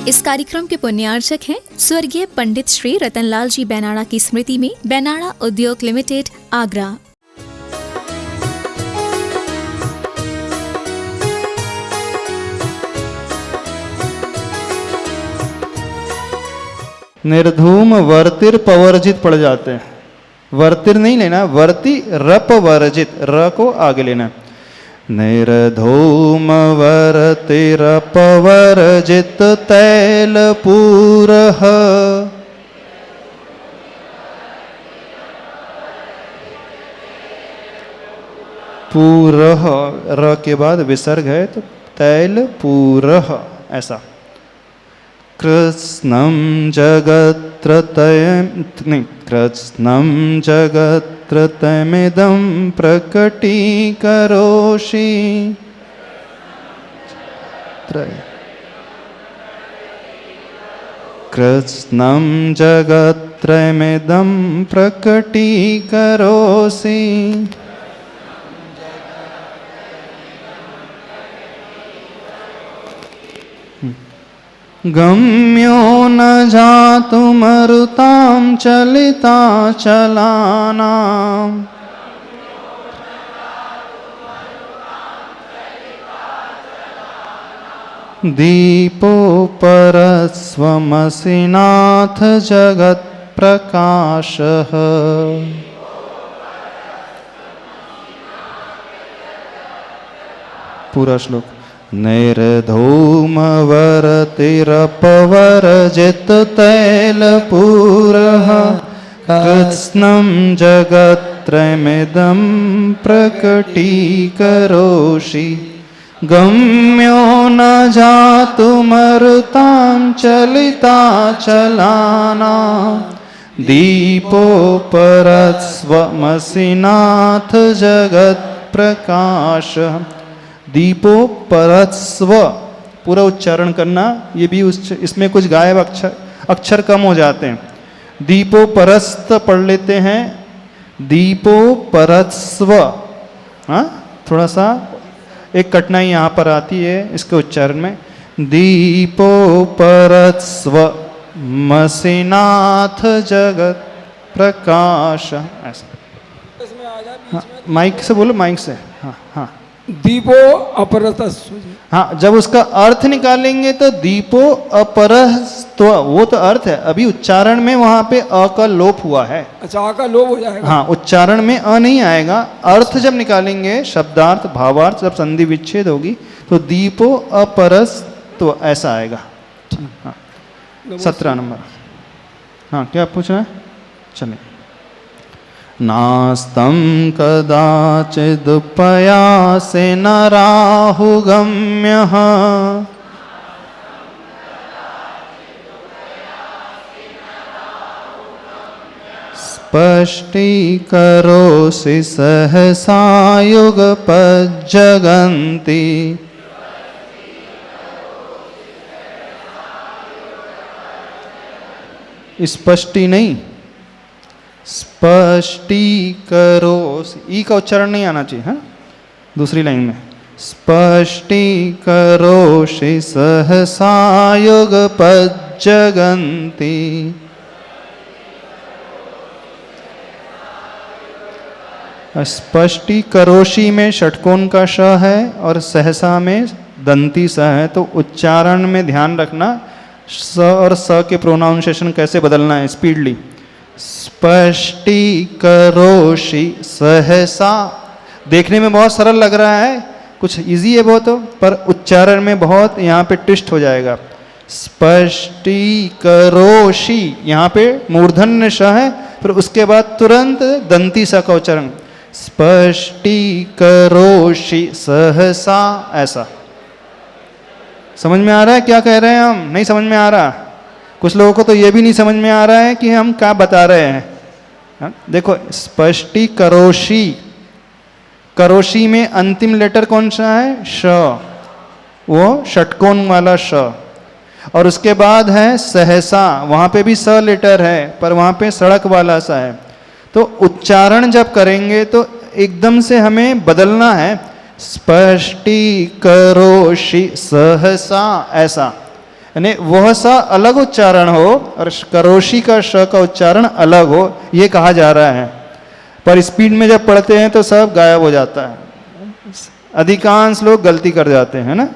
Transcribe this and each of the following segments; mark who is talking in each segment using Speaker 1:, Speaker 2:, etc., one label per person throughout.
Speaker 1: इस कार्यक्रम के पुण्यार्चक हैं स्वर्गीय पंडित श्री रतनलाल जी बैनाड़ा की स्मृति में बैनाड़ा उद्योग लिमिटेड, आगरा।
Speaker 2: निर्धूम वर्तिर पवर्जित पड़ जाते हैं। वर्तिर नहीं लेना, वर्ति रप वर्जित, र को आगे लेना। निर्धूम वर्तिर पवर्जित तैल पूरह, पूरह र के बाद विसर्ग है तो तैल पूरह ऐसा। कृत्स्नं जगत्रतमिदं प्रकटीकरोषि, कृत्स्नं जगत्रयमिदं प्रकटीकरोषि। गम्यो न जातुमरुतां चलिता चलानां, दीपोपरस्वमसि नाथ जगत्प्रकाशः। पूरा श्लोक। निर्धूम वर्तिरपवर्जित तैलपूरः, कृत्स्नं जगत्रयमिदं प्रकटीकरोषि। गम्यो न जातुमरुतां चलिता चलानां, दीपोपरस्वमसि नाथ जगत्प्रकाशः। दीपोपरस्व पूरा उच्चारण करना, ये भी इसमें कुछ गायब अक्षर कम हो जाते हैं। दीपोपरस्त पढ़ लेते हैं, दीपोपरस्व। हाँ, थोड़ा सा एक कठिनाई यहाँ पर आती है इसके उच्चारण में। दीपोपरस्व मसिनाथ जगत प्रकाश, ऐसा। हाँ, माइक से बोलो, माइक से। हाँ हाँ।
Speaker 3: दीपो अपरतस्व।
Speaker 2: हाँ, जब उसका अर्थ निकालेंगे तो दीपो अपरस्त्व, वो तो अर्थ है। अभी उच्चारण में वहां पे अ का लोप हुआ है।
Speaker 3: अच्छा, अ का लोप हो जाएगा।
Speaker 2: हाँ, उच्चारण में अ नहीं आएगा। अर्थ जब निकालेंगे, शब्दार्थ भावार्थ जब संधि विच्छेद होगी तो दीपो अपरस्त्व ऐसा आएगा। हाँ, 17 नंबर। हाँ, क्या पूछ रहे हैं? चलिए। नास्तं कदाचिदुपयासे न राहुगम्यः, स्पष्टीकरोषि सहसा युगपज्जगन्ति। स्पष्टी नहीं, स्पष्टीकरोषि, ई का उच्चारण नहीं आना चाहिए। हाँ, दूसरी लाइन में स्पष्टीकरोषि सहसा युगपज्जगन्ति। स्पष्टीकरोषि में षटकोण का श है और सहसा में दंती स है, तो उच्चारण में ध्यान रखना स और स के प्रोनाउंसिएशन कैसे बदलना है स्पीडली। स्पष्टीकरोषि सहसा, देखने में बहुत सरल लग रहा है, कुछ इजी है बहुत, पर उच्चारण में बहुत यहाँ पे ट्विस्ट हो जाएगा। स्पष्टीकरोषि, यहाँ पे मूर्धन्य श है, फिर उसके बाद तुरंत दंती स का उच्चारण। स्पष्टीकरोषि सहसा, ऐसा। समझ में आ रहा है क्या कह रहे हैं हम? नहीं समझ में आ रहा? कुछ लोगों को तो ये भी नहीं समझ में आ रहा है कि हम क्या बता रहे हैं। हाँ? देखो, स्पष्टीकरोषि, करोषि में अंतिम लेटर कौन सा है? श, वो षटकोण वाला श। और उसके बाद है सहसा, वहाँ पे भी स लेटर है पर वहाँ पे सड़क वाला सा है। तो उच्चारण जब करेंगे तो एकदम से हमें बदलना है। स्पष्टीकरोषि सहसा, ऐसा यानी वह सा अलग उच्चारण हो और करोशी का श का उच्चारण अलग हो, ये कहा जा रहा है। पर स्पीड में जब पढ़ते हैं तो सब गायब हो जाता है, अधिकांश लोग गलती कर जाते हैं ना।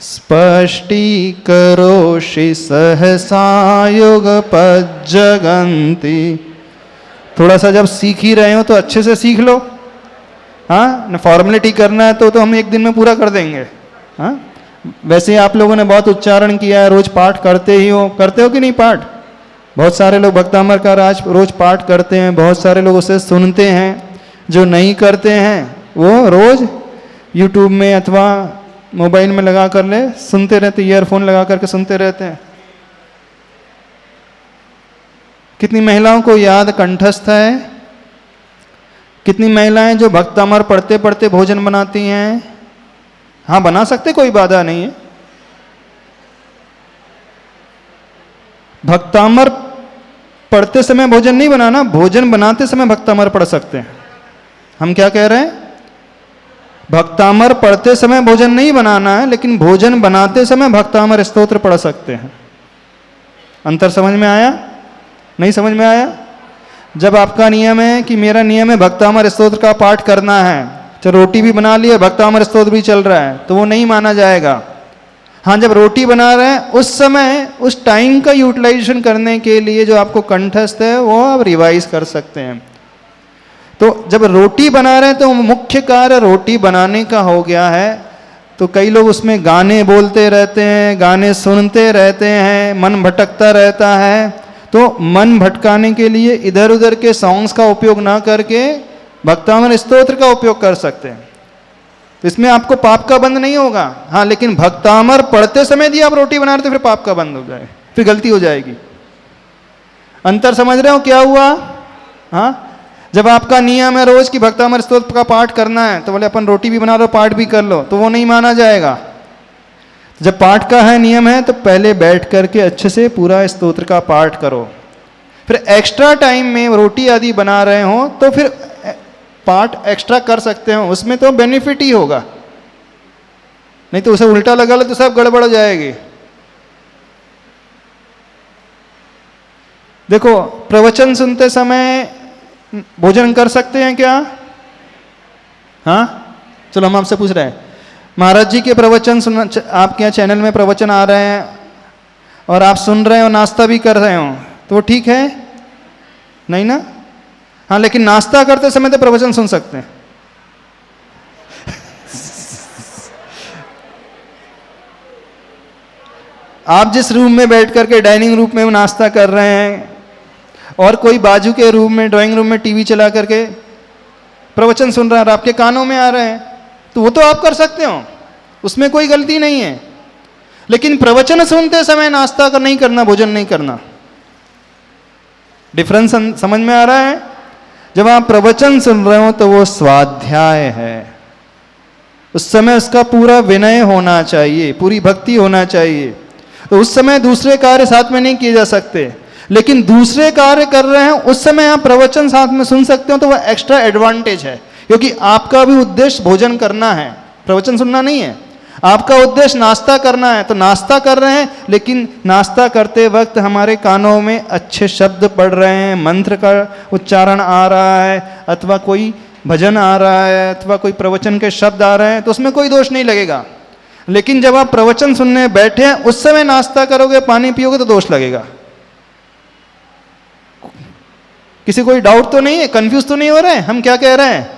Speaker 2: स्पष्टी करोषि सहसा युग पज्जगंती। थोड़ा सा जब सीख ही रहे हो तो अच्छे से सीख लो। हाँ, फॉर्मेलिटी करना है तो हम एक दिन में पूरा कर देंगे। हाँ, वैसे ही आप लोगों ने बहुत उच्चारण किया है, रोज पाठ करते हो कि नहीं पाठ? बहुत सारे लोग भक्तामर का रोज पाठ करते हैं, बहुत सारे लोग उसे सुनते हैं। जो नहीं करते हैं वो रोज यूट्यूब में अथवा मोबाइल में लगा कर ले सुनते रहते, ईयरफोन लगा करके सुनते रहते हैं। कितनी महिलाओं को याद कंठस्थ है? कितनी महिलाएं जो भक्तामर पढ़ते पढ़ते भोजन बनाती हैं? हाँ, बना सकते, कोई बाधा नहीं है। भक्तामर पढ़ते समय भोजन नहीं बनाना, भोजन बनाते समय भक्तामर पढ़ सकते हैं। हम क्या कह रहे हैं? भक्तामर पढ़ते समय भोजन नहीं बनाना है, लेकिन भोजन बनाते समय भक्तामर स्तोत्र पढ़ सकते हैं। अंतर समझ में आया? नहीं समझ में आया? जब आपका नियम है कि मेरा नियम है भक्तामर स्तोत्र का पाठ करना है, चलो रोटी भी बना लिया, भक्तामर स्तोत्र भी चल रहा है, तो वो नहीं माना जाएगा। हाँ, जब रोटी बना रहे हैं उस समय उस टाइम का यूटिलाइजेशन करने के लिए जो आपको कंठस्थ है वो आप रिवाइज कर सकते हैं। तो जब रोटी बना रहे हैं तो मुख्य कार्य रोटी बनाने का हो गया है, तो कई लोग उसमें गाने बोलते रहते हैं, गाने सुनते रहते हैं, मन भटकता रहता है। तो मन भटकाने के लिए इधर उधर के सॉन्ग्स का उपयोग ना करके भक्तामर स्तोत्र का उपयोग कर सकते हैं। तो इसमें आपको पाप का बंध नहीं होगा। हाँ, लेकिन भक्तामर पढ़ते समय यदि आप रोटी बना रहे तो फिर पाप का बंध हो जाए, फिर गलती हो जाएगी। अंतर समझ रहे हो क्या हुआ? हाँ, जब आपका नियम है रोज की भक्तामर स्तोत्र का पाठ करना है, तो बोले अपन रोटी भी बना लो पाठ भी कर लो, तो वो नहीं माना जाएगा। जब पाठ का है नियम है तो पहले बैठ करके अच्छे से पूरा स्तोत्र का पाठ करो। फिर एक्स्ट्रा टाइम में रोटी आदि बना रहे हो तो फिर पाठ एक्स्ट्रा कर सकते हो, उसमें तो बेनिफिट ही होगा। नहीं तो उसे उल्टा लगा लो तो सब गड़बड़ हो जाएगी। देखो, प्रवचन सुनते समय भोजन कर सकते हैं क्या? हाँ, चलो हम आपसे पूछ रहे हैं, महाराज जी के प्रवचन सुन, आपके यहाँ चैनल में प्रवचन आ रहे हैं और आप सुन रहे हो, नाश्ता भी कर रहे हो, तो वो ठीक है? नहीं ना? हाँ, लेकिन नाश्ता करते समय तो प्रवचन सुन सकते हैं। आप जिस रूम में बैठ करके डाइनिंग रूम में नाश्ता कर रहे हैं और कोई बाजू के रूम में ड्राइंग रूम में टीवी चला करके प्रवचन सुन रहा है और आपके कानों में आ रहे हैं, तो वो तो आप कर सकते हो, उसमें कोई गलती नहीं है। लेकिन प्रवचन सुनते समय नाश्ता कर नहीं करना, भोजन नहीं करना, डिफरेंस समझ में आ रहा है? जब आप प्रवचन सुन रहे हो तो वो स्वाध्याय है, उस समय उसका पूरा विनय होना चाहिए, पूरी भक्ति होना चाहिए। तो उस समय दूसरे कार्य साथ में नहीं किए जा सकते, लेकिन दूसरे कार्य कर रहे हैं उस समय आप प्रवचन साथ में सुन सकते हो, तो वह एक्स्ट्रा एडवांटेज है। क्योंकि आपका भी उद्देश्य भोजन करना है, प्रवचन सुनना नहीं है। आपका उद्देश्य नाश्ता करना है, तो नाश्ता कर रहे हैं, लेकिन नाश्ता करते वक्त हमारे कानों में अच्छे शब्द पढ़ रहे हैं, मंत्र का उच्चारण आ रहा है, अथवा कोई भजन आ रहा है, अथवा कोई प्रवचन के शब्द आ रहे हैं, तो उसमें कोई दोष नहीं लगेगा। लेकिन जब आप प्रवचन सुनने बैठे हैं उस समय नाश्ता करोगे, पानी पियोगे, तो दोष लगेगा। किसी कोई डाउट तो नहीं है? कंफ्यूज तो नहीं हो रहे हैं हम क्या कह रहे हैं?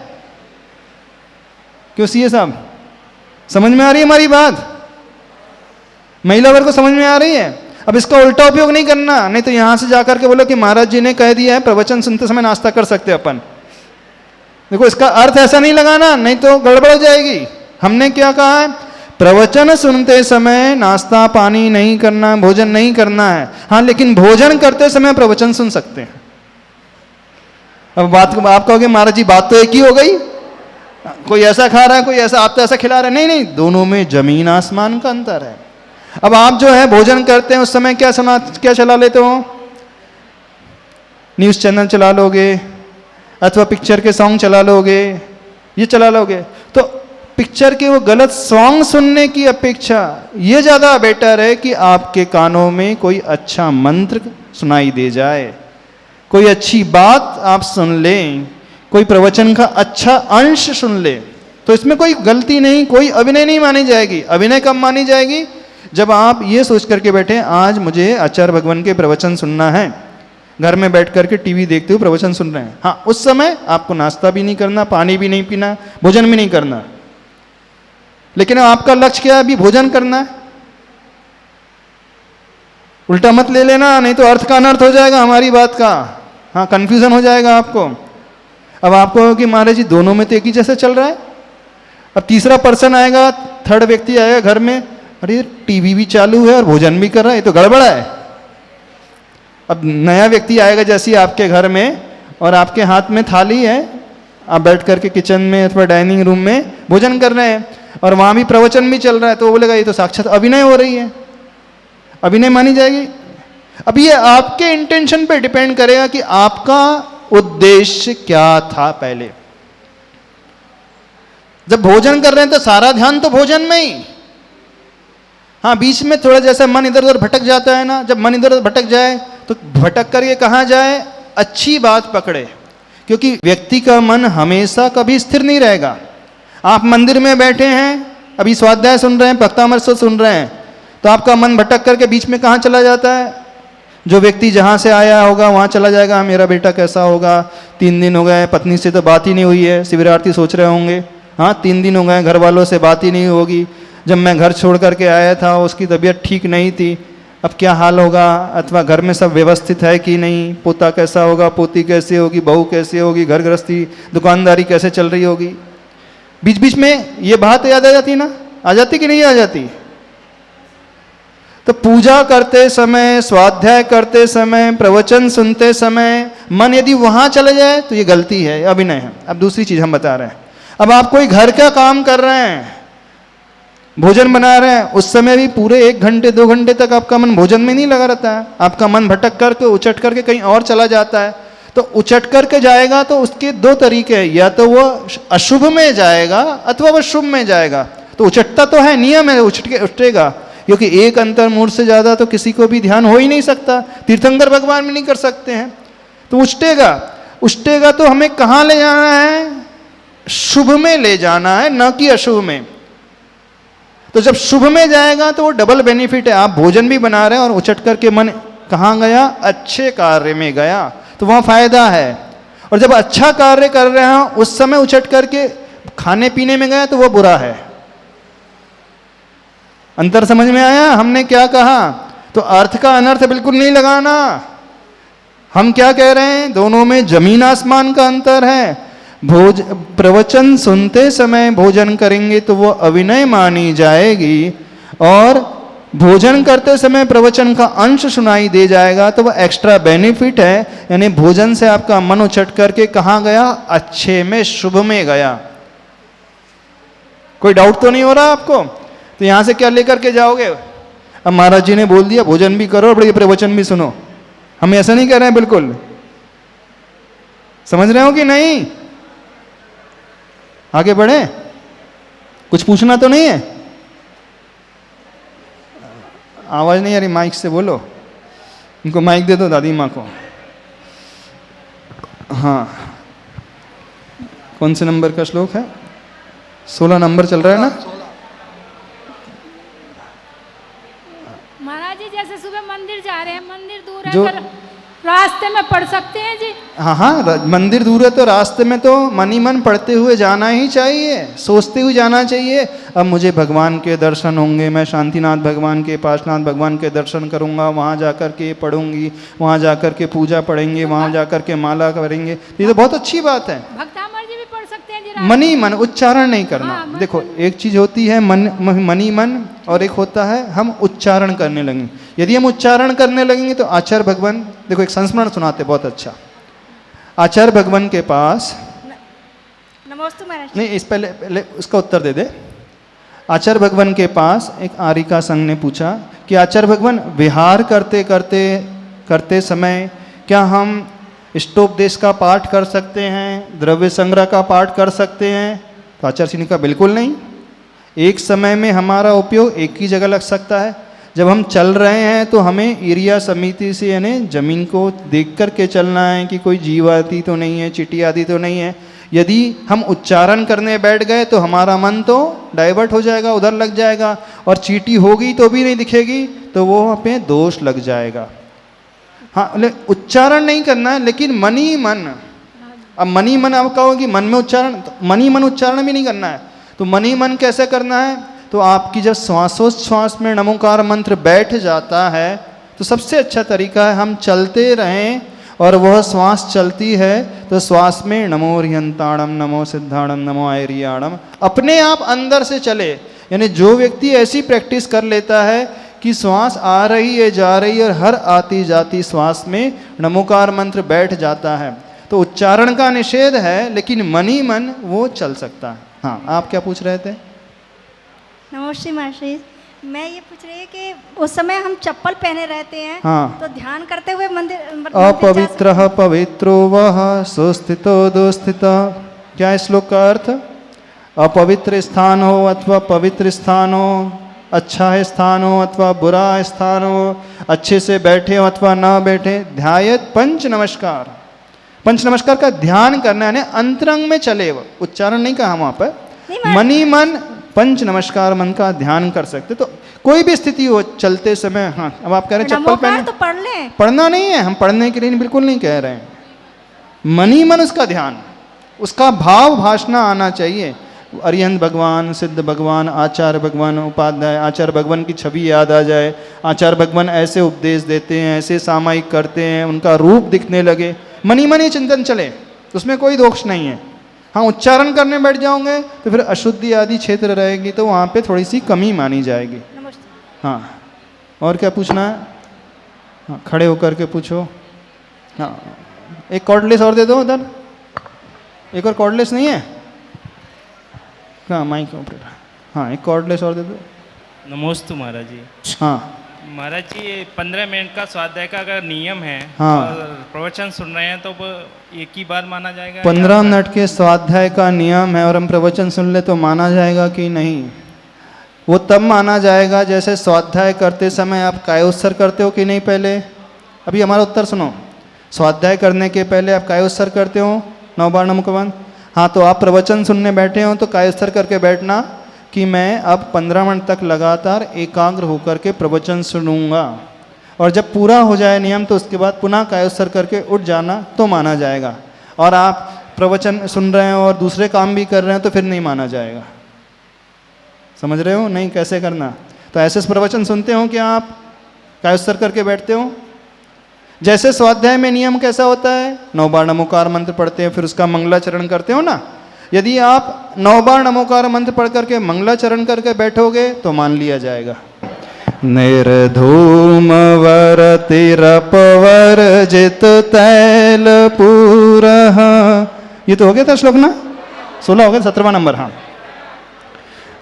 Speaker 2: क्यों सीए साहब, समझ में आ रही है हमारी बात? महिला वर्ग को समझ में आ रही है? अब इसका उल्टा उपयोग नहीं करना, नहीं तो यहां से जाकर के बोलो कि महाराज जी ने कह दिया है प्रवचन सुनते समय नाश्ता कर सकते अपन। देखो, इसका अर्थ ऐसा नहीं लगाना, नहीं तो गड़बड़ हो जाएगी। हमने क्या कहा है? प्रवचन सुनते समय नाश्ता पानी नहीं करना, भोजन नहीं करना है। हाँ, लेकिन भोजन करते समय प्रवचन सुन सकते हैं। अब बात आप कहोगे महाराज जी बात तो एक ही हो गई, कोई ऐसा खा रहा है, कोई ऐसा, आप तो ऐसा खिला रहे हैं। नहीं नहीं, दोनों में जमीन आसमान का अंतर है। अब आप जो है भोजन करते हैं उस समय क्या चला लेते हो? न्यूज़ चैनल चला लोगे, अथवा पिक्चर के सॉन्ग चला लोगे, ये चला लोगे। तो पिक्चर के वो गलत सॉन्ग सुनने की अपेक्षा ये ज़्यादा बेटर है कि आपके कानों में कोई अच्छा मंत्र सुनाई दे जाए, कोई अच्छी बात आप सुन लें, कोई प्रवचन का अच्छा अंश सुन ले, तो इसमें कोई गलती नहीं, कोई अभिनय नहीं मानी जाएगी। अभिनय कब मानी जाएगी? जब आप ये सोच करके बैठे आज मुझे आचार्य भगवान के प्रवचन सुनना है, घर में बैठ करके टीवी देखते हुए प्रवचन सुन रहे हैं, हाँ उस समय आपको नाश्ता भी नहीं करना, पानी भी नहीं पीना, भोजन भी नहीं करना, लेकिन आपका लक्ष्य क्या है? अभी भोजन करना है। उल्टा मत ले लेना, नहीं तो अर्थ का अनर्थ हो जाएगा हमारी बात का, हाँ कंफ्यूजन हो जाएगा आपको। अब आपको कि महाराज जी दोनों में तो एक ही जैसे चल रहा है। अब तीसरा पर्सन आएगा, थर्ड व्यक्ति आएगा घर में, अरे टीवी भी चालू है और भोजन भी कर रहा है, ये तो गड़बड़ है। अब नया व्यक्ति आएगा जैसे आपके घर में और आपके हाथ में थाली है, आप बैठ करके किचन में अथवा डाइनिंग रूम में भोजन कर रहे हैं और वहाँ भी प्रवचन भी चल रहा है, तो वो बोलेगा ये तो साक्षात अभिनय हो रही है, अभिनय मानी जाएगी। अब ये आपके इंटेंशन पे डिपेंड करेगा कि आपका उद्देश्य क्या था। पहले जब भोजन कर रहे हैं तो सारा ध्यान तो भोजन में ही, हाँ बीच में थोड़ा जैसा मन इधर उधर भटक जाता है ना, जब मन इधर उधर भटक जाए तो भटक करके कहाँ जाए? अच्छी बात पकड़े, क्योंकि व्यक्ति का मन हमेशा कभी स्थिर नहीं रहेगा। आप मंदिर में बैठे हैं, अभी स्वाध्याय सुन रहे हैं, भक्तामृत सुन रहे हैं, तो आपका मन भटक करके बीच में कहाँ चला जाता है? जो व्यक्ति जहाँ से आया होगा वहाँ चला जाएगा, मेरा बेटा कैसा होगा, 3 दिन हो गए पत्नी से तो बात ही नहीं हुई है, शिविरार्थी सोच रहे होंगे, हाँ 3 दिन हो गए घर वालों से बात ही नहीं होगी, जब मैं घर छोड़ करके आया था उसकी तबीयत ठीक नहीं थी, अब क्या हाल होगा, अथवा घर में सब व्यवस्थित है कि नहीं, पोता कैसा होगा, पोती कैसे होगी, बहू कैसे होगी, घर गृहस्थी दुकानदारी कैसे चल रही होगी। बीच बीच में ये बात याद आ जाती ना, आ जाती कि नहीं आ जाती? तो पूजा करते समय, स्वाध्याय करते समय, प्रवचन सुनते समय मन यदि वहां चले जाए तो ये गलती है, अभिनय है। अब दूसरी चीज हम बता रहे हैं, अब आप कोई घर का काम कर रहे हैं, भोजन बना रहे हैं, उस समय भी पूरे 1 घंटे 2 घंटे तक आपका मन भोजन में नहीं लगा रहता है, आपका मन भटक करके उचट करके कहीं और चला जाता है। तो उचट करके जाएगा तो उसके 2 तरीके हैं, या तो वो अशुभ में जाएगा अथवा वो शुभ में जाएगा। तो उचटता तो है, नियम है, उचटेगा, क्योंकि एक अंतर्मुहूर्त से ज्यादा तो किसी को भी ध्यान हो ही नहीं सकता, तीर्थंकर भगवान भी नहीं कर सकते हैं। तो उचटेगा तो हमें कहाँ ले जाना है? शुभ में ले जाना है, न कि अशुभ में। तो जब शुभ में जाएगा तो वो डबल बेनिफिट है, आप भोजन भी बना रहे हैं और उचट करके मन कहाँ गया? अच्छे कार्य में गया, तो वहाँ फायदा है। और जब अच्छा कार्य कर रहे हैं उस समय उचट करके खाने पीने में गया तो वो बुरा है। अंतर समझ में आया हमने क्या कहा? तो अर्थ का अनर्थ बिल्कुल नहीं लगाना। हम क्या कह रहे हैं? दोनों में जमीन आसमान का अंतर है। प्रवचन सुनते समय भोजन करेंगे तो वो अभिनय मानी जाएगी, और भोजन करते समय प्रवचन का अंश सुनाई दे जाएगा तो वो एक्स्ट्रा बेनिफिट है। यानी भोजन से आपका मन उछट करके कहाँ गया? अच्छे में, शुभ में गया। कोई डाउट तो नहीं हो रहा आपको? तो यहां से क्या लेकर के जाओगे? अब महाराज जी ने बोल दिया भोजन भी करो और बड़े प्रवचन भी सुनो, हम ऐसा नहीं कह रहे हैं, बिल्कुल समझ रहे हो कि नहीं? आगे बढ़े? कुछ पूछना तो नहीं है? आवाज नहीं आ रही, माइक से बोलो। इनको माइक दे दो, दादी माँ को। हाँ, कौन से नंबर का श्लोक है? 16 नंबर चल रहा है ना?
Speaker 4: महाराज जी जैसे सुबह मंदिर जा रहे हैं, मंदिर दूर है,
Speaker 2: जो
Speaker 4: पर रास्ते में पढ़ सकते हैं जी?
Speaker 2: हाँ हाँ, मंदिर दूर है तो रास्ते में तो मन ही मन पढ़ते हुए जाना ही चाहिए, सोचते हुए जाना चाहिए। अब मुझे भगवान के दर्शन होंगे, मैं शांतिनाथ भगवान के, पार्श्वनाथ भगवान के दर्शन करूंगा, वहाँ जाकर के पढ़ूंगी, वहाँ जाकर के पूजा पढ़ेंगे, वहाँ जाकर के माला करेंगे, ये तो बहुत अच्छी बात है।
Speaker 4: भक्तामर जी भी पढ़ सकते हैं जी?
Speaker 2: मन ही मन, उच्चारण नहीं करना।
Speaker 4: हाँ,
Speaker 2: देखो एक चीज होती है मन ही मन, और एक होता है हम उच्चारण करने लगेंगे। यदि हम उच्चारण करने लगेंगे तो आचार्य भगवान, देखो एक संस्मरण सुनाते बहुत अच्छा। आचार्य भगवान के पास,
Speaker 4: नमस्ते महाराज।
Speaker 2: नहीं इस पहले उसका उत्तर दे दे। आचार्य भगवान के पास एक आरिका संघ ने पूछा कि आचार्य भगवान विहार करते करते करते समय क्या हम इष्टोपदेश का पाठ कर सकते हैं, द्रव्य संग्रह का पाठ कर सकते हैं? तो आचार्य सिंह ने कहा बिल्कुल नहीं। एक समय में हमारा उपयोग एक ही जगह लग सकता है। जब हम चल रहे हैं तो हमें एरिया समिति से यानी ज़मीन को देख कर के चलना है कि कोई जीव आदि तो नहीं है, चींटी आदि तो नहीं है। यदि हम उच्चारण करने बैठ गए तो हमारा मन तो डाइवर्ट हो जाएगा, उधर लग जाएगा, और चींटी होगी तो भी नहीं दिखेगी, तो वो वहाँ पे दोष लग जाएगा। हाँ, उच्चारण नहीं करना है, लेकिन मन ही मन। अब मन ही मन आप कहो कि मन में उच्चारण, तो मन ही मन उच्चारण भी नहीं करना है। तो मन ही मन कैसे करना है? तो आपकी जब श्वासोच्छ्वास में नमोकार मंत्र बैठ जाता है तो सबसे अच्छा तरीका है हम चलते रहें, और वह श्वास चलती है तो श्वास में नमो रियंताणम, नमो सिद्धाणम, नमो आयरियाणम अपने आप अंदर से चले। यानी जो व्यक्ति ऐसी प्रैक्टिस कर लेता है कि श्वास आ रही है, जा रही है, और हर आती जाती श्वास में नमोकार मंत्र बैठ जाता है, तो उच्चारण का निषेध है, लेकिन मन ही मन वो चल सकता है। हाँ, आप क्या पूछ रहे थे?
Speaker 5: नमस्ते महर्षि, मैं ये पूछ रही हूँ कि उस समय हम चप्पल पहने रहते हैं,
Speaker 2: हाँ।
Speaker 5: तो ध्यान करते हुए मंदिर
Speaker 2: अपवित्र पवित्रो वह सुस्थितो दुस्थित। क्या है श्लोक का अर्थ? अपवित्र स्थान हो अथवा पवित्र स्थान हो, अच्छा है स्थान हो अथवा बुरा स्थान हो, अच्छे से बैठे हो अथवा ना बैठे, ध्यायत पंच नमस्कार। पंच नमस्कार का ध्यान करना है, अंतरंग में चले, वो उच्चारण नहीं कहा वहां पर, मन ही मन पंच नमस्कार मन का ध्यान कर सकते। तो कोई भी स्थिति हो चलते समय। हाँ, अब आप कह रहे हैं चप्पल पहने,
Speaker 5: तो पढ़ लें।
Speaker 2: पढ़ना नहीं है, हम पढ़ने के लिए बिल्कुल नहीं कह रहे हैं। मन ही मन उसका ध्यान, उसका भाव भाषना आना चाहिए। अरिहंत भगवान, सिद्ध भगवान, आचार्य भगवान, उपाध्याय आचार्य भगवान की छवि याद आ जाए। आचार्य भगवान ऐसे उपदेश देते हैं, ऐसे सामायिक करते हैं, उनका रूप दिखने लगे, मन ही मन ही चिंतन चले, उसमें कोई दोष नहीं है। हाँ, उच्चारण करने बैठ जाओगे तो फिर अशुद्धि आदि क्षेत्र रहेगी, तो वहाँ पे थोड़ी सी कमी मानी जाएगी। हाँ, और क्या पूछना है? हाँ, खड़े होकर के पूछो। हाँ, एक कॉर्डलेस और दे दो उधर, एक और कॉर्डलेस नहीं है? हाँ, माइक ऑपरेटर, हाँ, एक कॉर्डलेस और दे दो।
Speaker 6: नमोस्तु महाराज जी।
Speaker 2: हाँ
Speaker 6: महाराज जी, ये 15 मिनट का स्वाध्याय का अगर नियम है,
Speaker 2: हाँ।
Speaker 6: और प्रवचन सुन रहे हैं तो वो एक ही बार माना जाएगा?
Speaker 2: 15 मिनट के स्वाध्याय का नियम है और हम प्रवचन सुन ले तो माना जाएगा कि नहीं? वो तब माना जाएगा जैसे स्वाध्याय करते समय आप कायोत्सर्ग करते हो कि नहीं पहले? अभी हमारा उत्तर सुनो। स्वाध्याय करने के पहले आप कायोत्सर्ग करते हो 9 बार नमकवन? हाँ, तो आप प्रवचन सुनने बैठे हो तो कायोत्सर्ग करके बैठना कि मैं अब 15 मिनट तक लगातार एकाग्र होकर के प्रवचन सुनूंगा, और जब पूरा हो जाए नियम तो उसके बाद पुनः कायोत्सर्ग करके उठ जाना तो माना जाएगा। और आप प्रवचन सुन रहे हैं और दूसरे काम भी कर रहे हैं तो फिर नहीं माना जाएगा। समझ रहे हो? नहीं, कैसे करना? तो ऐसे प्रवचन सुनते हो कि आप कायोत्सर्ग करके बैठते हो? जैसे स्वाध्याय में नियम कैसा होता है, 9 बार नमोकार मंत्र पढ़ते हैं, फिर उसका मंगलाचरण करते हो ना। यदि आप 9 बार नमोकार मंत्र पढ़ करके मंगलाचरण करके बैठोगे तो मान लिया जाएगा। निर्धूम वरतिरपवर्जित तैलपूरः। ये तो हो गया था श्लोक ना? 16 हो गया, 17वां नंबर। हाँ,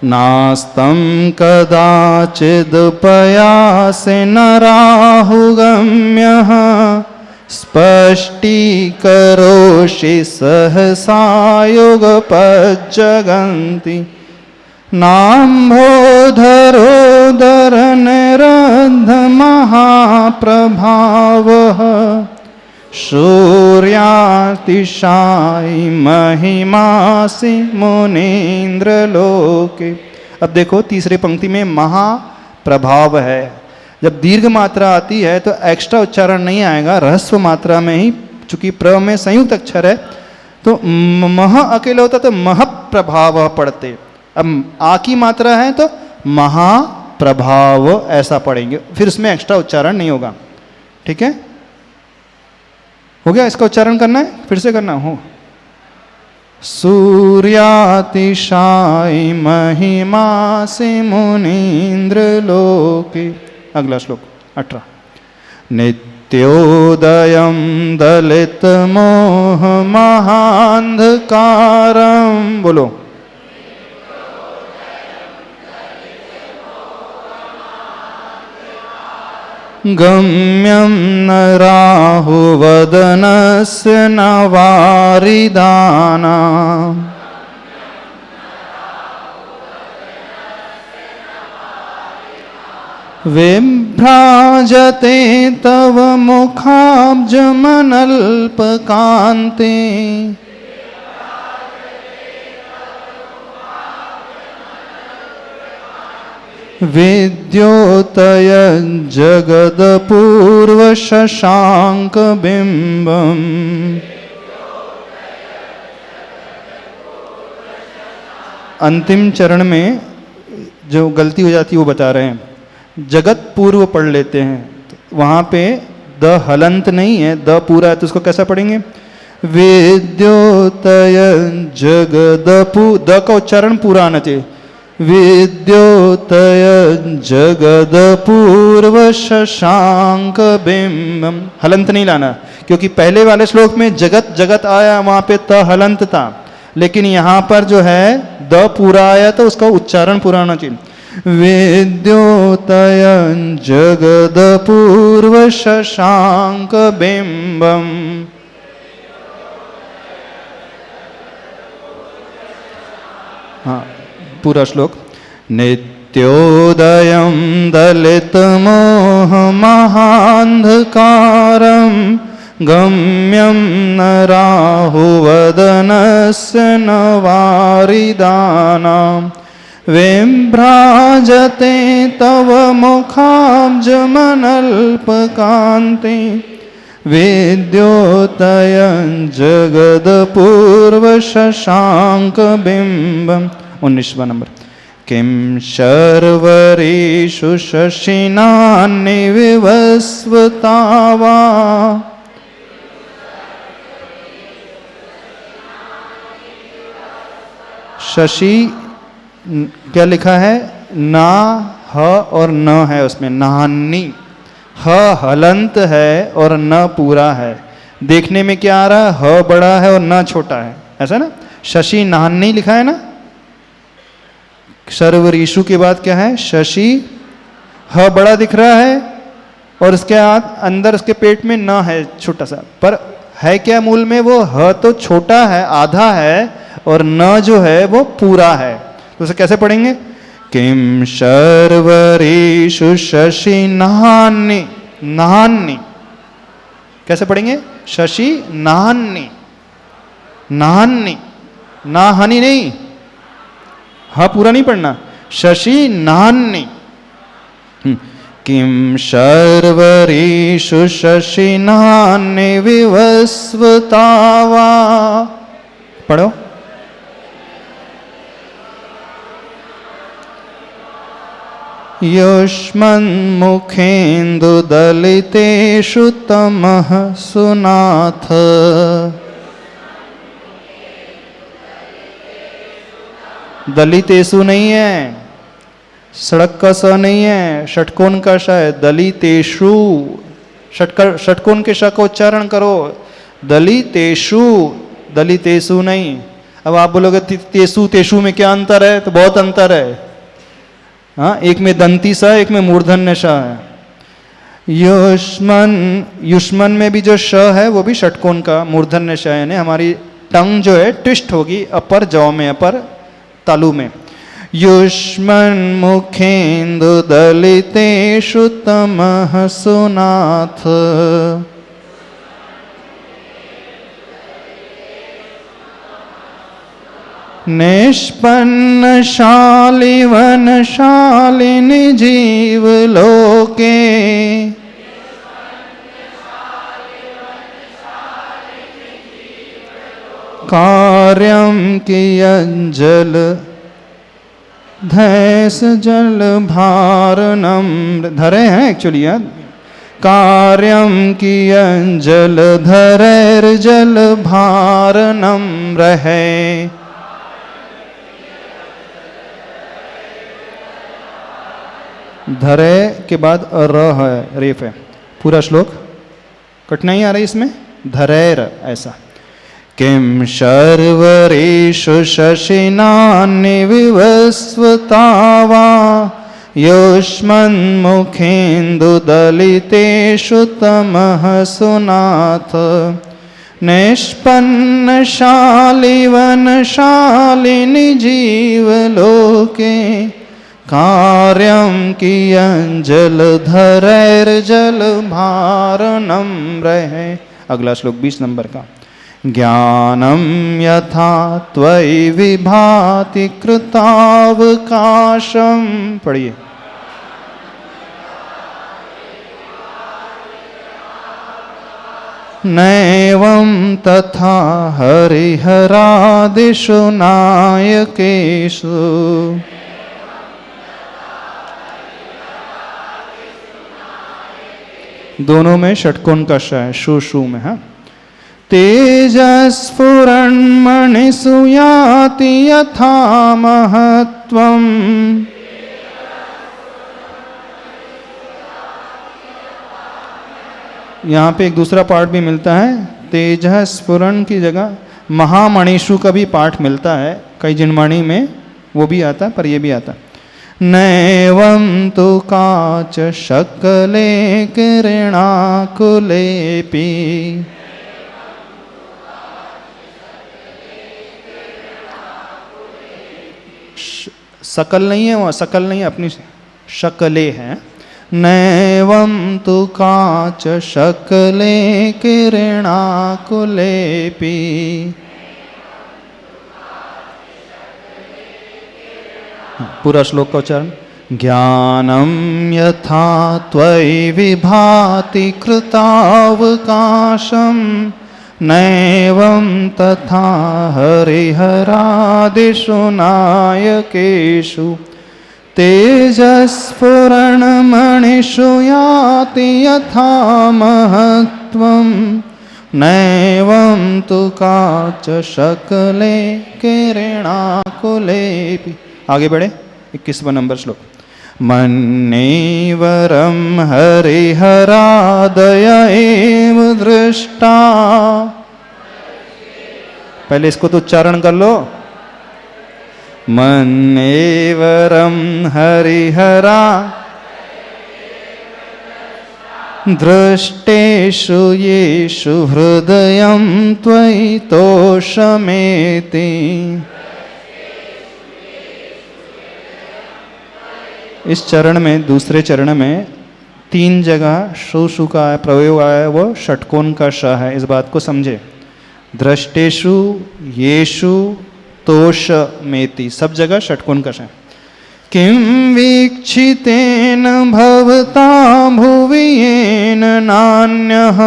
Speaker 2: नास्तं कदाचिदुपयासेन राहुगम्यः स्पष्टीकरोषि सहसायुगपज्जगन्ति नाम्भोधरोदरनिरन्धमहाप्रभावः सूर्यातिशायि महिमासि मुनीन्द्रलोके। अब देखो, तीसरी पंक्ति में महाप्रभाव है। जब दीर्घ मात्रा आती है तो एक्स्ट्रा उच्चारण नहीं आएगा, रहस्व मात्रा में ही, चूंकि प्र में संयुक्त अक्षर है तो मह अकेले होता तो महप्रभाव पढ़ते। अब आ की मात्रा है तो महाप्रभाव ऐसा पढ़ेंगे, फिर उसमें एक्स्ट्रा उच्चारण नहीं होगा। ठीक है, हो गया? इसका उच्चारण करना है, फिर से करना हो। सूर्यातिशायि महिमासि मुनीन्द्रलोके। अगला श्लोक 18। नित्योदयं दलितमोहमहान्धकारं। बोलो। गम्यं न राहुवदनस्य न वारिदानाम् विभ्राजते तव मुखाब्जमनल्पकान्ते विद्योतय जगदपूर्वशशाङ्कबिम्बम्। अंतिम चरण में जो गलती हो जाती है वो बता रहे हैं। जगत पूर्व पढ़ लेते हैं, वहाँ पे द हलंत नहीं है, द पूरा है, तो उसको कैसा पढ़ेंगे? विद्योतय जगदपू, द का उच्चारण पूरा आना चाहिए। विद्योतय जगदपूर्व शशांक बिंबम, हलंत नहीं लाना, क्योंकि पहले वाले श्लोक में जगत जगत आया, वहाँ पे त हलंत था, लेकिन यहाँ पर जो है द पूरा आया तो उसका उच्चारण पूरा आना चाहिए। विद्योतय जगदपूर्व शशांक बिंबम। हाँ, पूरा श्लोक। नित्योदयं दलितमोहमहान्धकारं गम्यं न राहुवदनस्य न वारिदानां विभ्राजते तव मुखाब्जमनल्पकान्ते विद्योतयं जगदपूर्वशशाङ्कबिम्बम्। 19वां नंबर। किं शर्वरीषु शशिनान्निविवस्वता वा शशि क्या लिखा है? ना ह और न है उसमें, नान्नी। ह हलंत है और न पूरा है। देखने में क्या आ रहा है? ह बड़ा है और न छोटा है, ऐसा ना। शशि नान्नी लिखा है ना। सर्वरीषु के बाद क्या है? शशि। ह बड़ा दिख रहा है और इसके अंदर उसके पेट में न है छोटा सा, पर है क्या मूल में? वो ह तो छोटा है, आधा है, और न जो है वो पूरा है। तो उसे कैसे पढ़ेंगे? किम शर्वरीषु शशि नान्नी। नान्नी कैसे पढ़ेंगे? शशि नान्नी। नान्नी, ना हनी नहीं, हाँ पूरा नहीं पढ़ना। शशि नान्नी। किम शर्वरीषु शशि नान्नी विवस्वता वा। पढ़ो। युष्मन्मुखेन्दुदलितेषु तमः सुनाथ। दलितेषु नहीं है, सड़क का स नहीं है, षटकोण का श है। दलितेषु, षटकोण के श का उच्चारण करो। दलितेषु, दलितेषु नहीं। अब आप बोलोगे तेसु तेषु में क्या अंतर है? तो बहुत अंतर है। हाँ, एक में दंती स, एक में मूर्धन्य श है। युष्मन में भी जो श है वो भी षटकोण का मूर्धन्य श है, यानी हमारी टंग जो है ट्विस्ट होगी अपर जौ में, अपर तालु में। युष्मन्मुखेन्दुदलितेषु तमः सुनाथ। निष्पन्नशालिवनशालिनि जीवलोके कार्यं कियज्जल धैस जल भारनम। धरे हैं एक्चुअली यार। कार्यं कियज्जल धरैर्जल भारनम रहे। धरे के बाद र है, रेफ है। पूरा श्लोक कठिनाई आ रही इसमें। धरैर ऐसा। किम शर्वरीषु शशिनान्नि विवस्वता वा युष्मन्मुखेन्दुदलितेषु तमः सुनाथ। निष्पन्नशालिवनशालिनि जीवलोके कार्यं कियं जलधरैर्जल भारनं रहे। अगला श्लोक 20 नंबर का। ज्ञानं यथा त्वयि विभाति कृतावकाशं, पढ़िए। नैवं तथा हरिहरादिषु नायकेषु, दोनों में षटकोण का श है, शु शु में है। तेजस्फुरन्मणिषु याति यथा महत्त्वम्, यहाँ पे एक दूसरा पाठ भी मिलता है, तेजः स्फुरन की जगह महामणिषु का भी पाठ मिलता है, कई जिनवाणी में वो भी आता है, पर ये भी आता है। नैवं तु काच शकले किरणाकुलेपि, सकल नहीं है, वहाँ सकल नहीं है, अपनी शकले है। नैवं तु काच शकले किरणाकुलेपि, पूरा श्लोक का उच्चारण। ज्ञानं यथा त्वयि विभाति कृतावकाशं, नैवं तथा हरिहरादिषु नायकेषु, तेजस्फुरणमणिषु याति यथा महत्त्वं, नैवं तु काच शकले किरणाकुलेपि। आगे बढ़े 21वां नंबर श्लोक। मन्येवरं हरिहरादय एव दृष्टा, पहले इसको तो उच्चारण कर लो। मन्येवरं हरिहरा दृष्टेषु येषु हृदयं त्वयि तोषमेति। इस चरण में, दूसरे चरण में 3 जगह शु शु का प्रयोग आया है, वो षटकोण का श है, इस बात को समझे। दृष्टेषु येषु तोषमेति, सब जगह षटकोण का श है। किं वीक्षितेन भवता भुवि येन नान्यः,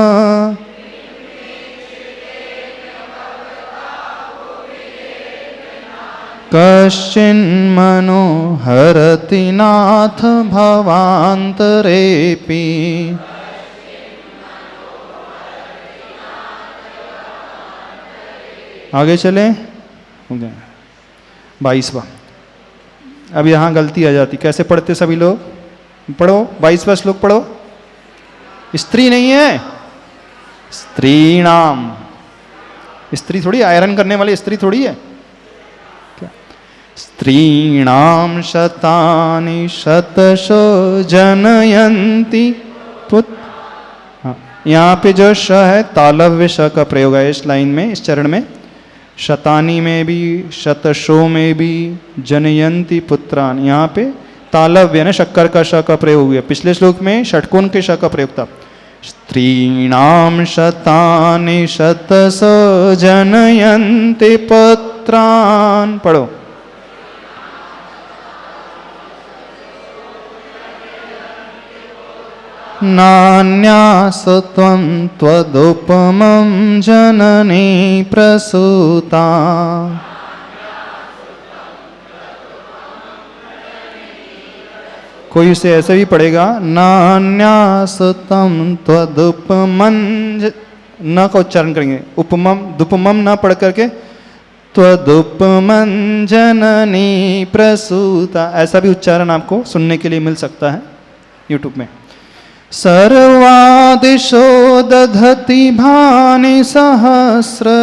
Speaker 2: कश्चिन्मनो हरति नाथ भवान्तरेऽपि। आगे चले, 22वां। अब यहाँ गलती आ जाती, कैसे पढ़ते सभी लोग? पढ़ो 22वां श्लोक पढ़ो। स्त्री नहीं है, स्त्रीणाम। स्त्री थोड़ी, आयरन करने वाली स्त्री थोड़ी है। स्त्रीणाम शतानि शतशो जनयन्ति पुत्र। हाँ, यहाँ पे जो श है तालव्य श का प्रयोग है इस लाइन में, इस चरण में। शतानी में भी, शतशो में भी, जनयन्ति पुत्रान, यहाँ पे तालव्य न शक्कर का श का प्रयोग हुआ। पिछले श्लोक में षटकोण के श का प्रयोग था। स्त्रीणाम शतानि शतशो जनयन्ति पुत्रान, पढ़ो। नान्यासु त्वं त्वदुपमं जननी प्रसूता। कोई उसे ऐसे भी पढ़ेगा, नान्यासु त्वं त्वदुपमं, न का उच्चारण करेंगे, उपमम दुपमम न पढ़ करके त्वदुपमं जननी प्रसूता, ऐसा भी उच्चारण आपको सुनने के लिए मिल सकता है यूट्यूब में। सर्वादिशो दधति भानि सहस्ररश्मिम्।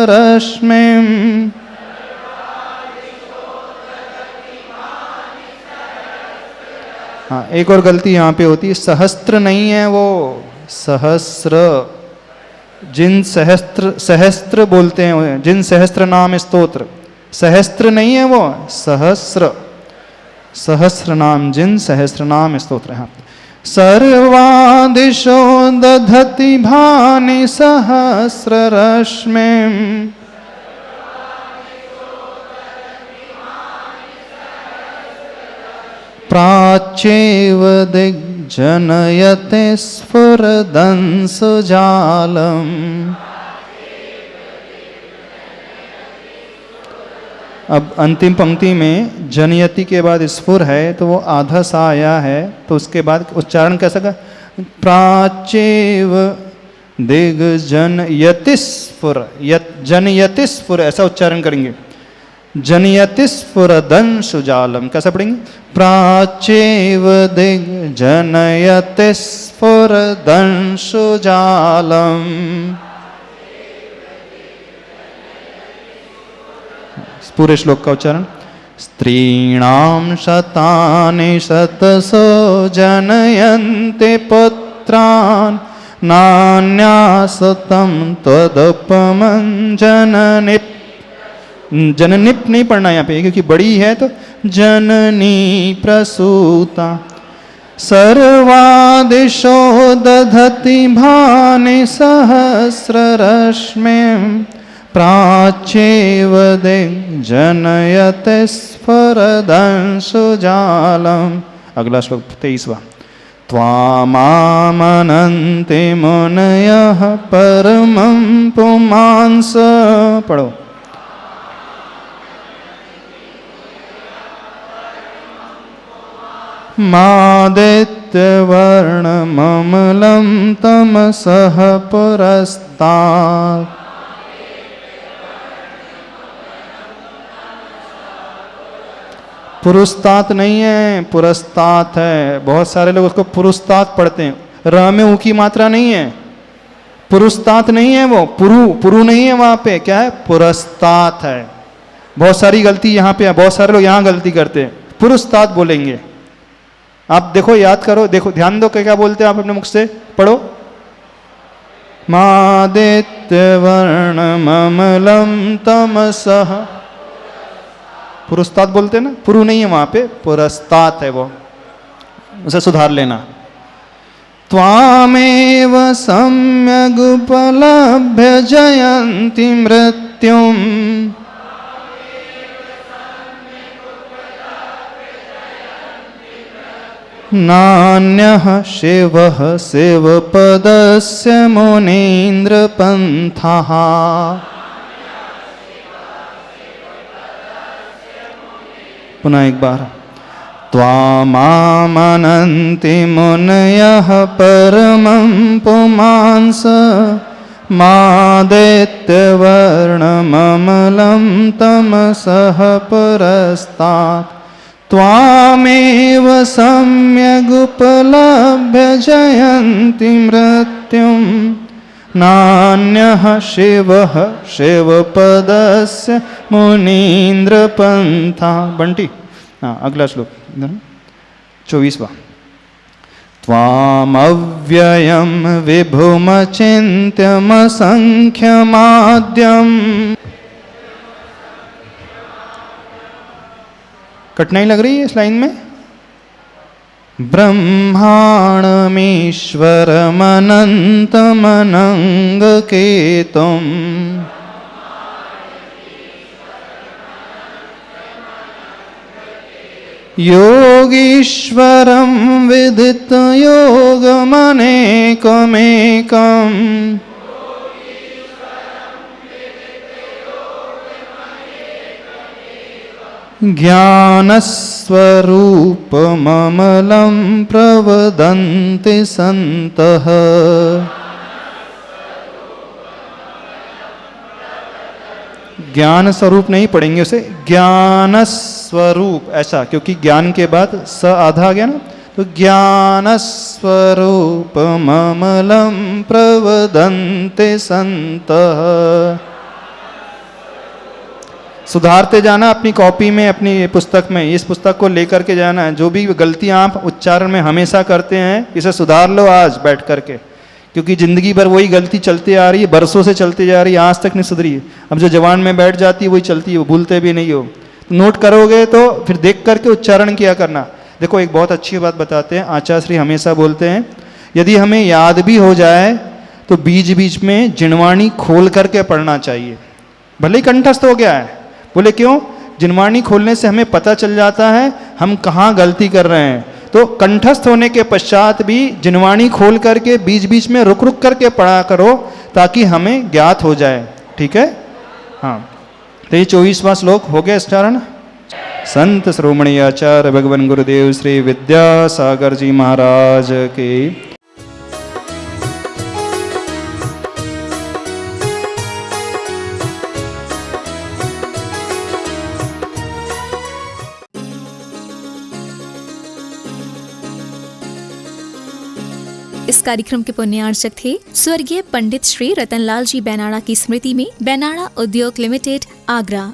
Speaker 2: हाँ, एक और गलती यहाँ पे होती है, सहस्त्र नहीं है वो, सहस्र। जिन सहस्त्र बोलते हैं, जिन सहस्त्र नाम स्तोत्र, सहस्त्र नहीं है वो, सहस्र। सहस्रनाम जिन सहस्रनाम स्तोत्र है। सर्वादिशो दधति भानि सहस्ररश्मिं प्राच्येव दिग्जनयते स्फुरदंसुजालम्। अब अंतिम पंक्ति में जनयति के बाद स्फुर है तो वो आधा सा आया है, तो उसके बाद उच्चारण कैसा का? प्राचेव दिग्जनयति स्फुर, जनयति स्फुर ऐसा उच्चारण करेंगे। जनयति स्फुरदंसुजालम कैसा पढ़ेंगे? प्राचेव दिग्जनयति स्फुरदंसुजालम। पूरे श्लोक का उच्चारण। स्त्रीणां शतानि शतसो जनयन्ति पुत्रान् नान्यासतं त्वदुपमं जननिप। जननिप नहीं पढ़ना यहाँ पे क्योंकि बड़ी है, तो जननी प्रसूता। सर्वादिशो दधति भानि सहस्ररश्मिं प्राच्येव दिग्जनयते स्फुरदंसुजालम्। अगला श्लोक 23वां। त्वामामनन्ति मुनयः परमं पुमांस। पढ़ो। मादित्यवर्णममलं तमसः पुरस्तात्। पुरुस्तात नहीं है, पुरस्तात है। बहुत सारे लोग उसको पुरुस्तात पढ़ते हैं, र में ऊ की मात्रा नहीं है। पुरुस्तात नहीं है वो, पुरु नहीं है वहाँ पे, क्या है? पुरस्तात है। बहुत सारी गलती यहाँ पे है, बहुत सारे लोग यहाँ गलती करते हैं। पुरुस्तात बोलेंगे। आप देखो, याद करो, देखो, ध्यान दो क्या बोलते हैं आप अपने मुख से। पढ़ो। मादित्यवर्णममलं तमसः। पुरुस्तात बोलते हैं ना, पुरु नहीं है वहां पे, पुरस्तात है वो, उसे सुधार लेना। त्वामेव सम्यगुपलभ्य जयन्ति मृत्युम् नान्यः शिवः शिवपदस्य मुनीन्द्रपन्थः। पुनः एक बार। त्वामामनन्ति मुनयः परमं पुमांस मादित्यवर्णममलं तमसः पुरस्तात्। त्वामेव सम्यगुपलभ्य जयन्ति मृत्युम् नान्यः शिवः शिवपदस्य मुनीन्द्रपन्था। बंटी, हाँ अगला श्लोक 24वां। त्वामव्ययं विभुमचिन्त्यमसंख्यमाद्यम्। कठिनाई लग रही है इस लाइन में? ब्रह्माणमीश्वरमनन्तमनङ्गकेतुम् योगीश्वरं विदितयोगमनेकमेकम् ज्ञानस्वरूपममलं प्रवदन्ति सन्तः। ज्ञान स्वरूप नहीं पढ़ेंगे उसे, ज्ञान स्वरूप ऐसा, क्योंकि ज्ञान के बाद स आधा आ गया ना, तो ज्ञान स्वरूपममलं प्रवदन्ति सन्तः। सुधारते जाना अपनी कॉपी में, अपनी पुस्तक में, इस पुस्तक को लेकर के जाना है। जो भी गलतियां आप उच्चारण में हमेशा करते हैं, इसे सुधार लो आज बैठ करके, क्योंकि ज़िंदगी भर वही गलती चलती आ रही है, बरसों से चलती जा रही है, आज तक नहीं सुधरी है। अब जो जवान में बैठ जाती है वही चलती है, वो भूलते भी नहीं हो। नोट करोगे तो फिर देख करके उच्चारण किया करना। देखो एक बहुत अच्छी बात बताते हैं, आचार्य श्री हमेशा बोलते हैं, यदि हमें याद भी हो जाए तो बीच बीच में जिनवाणी खोल करके पढ़ना चाहिए। भले ही कंठस्थ हो गया है, बोले क्यों? जिनवाणी खोलने से हमें पता चल जाता है हम कहाँ गलती कर रहे हैं। तो कंठस्थ होने के पश्चात भी जिनवाणी खोल करके बीच बीच में रुक रुक करके पढ़ा करो ताकि हमें ज्ञात हो जाए। ठीक है? हाँ, तो ये 24वां श्लोक हो गया उच्चारण। संत श्रोमणी आचार्य भगवान गुरुदेव श्री विद्यासागर जी महाराज के।
Speaker 1: इस कार्यक्रम के पुण्यार्चक थे स्वर्गीय पंडित श्री रतनलाल जी बेनाड़ा की स्मृति में बेनाड़ा उद्योग लिमिटेड, आगरा।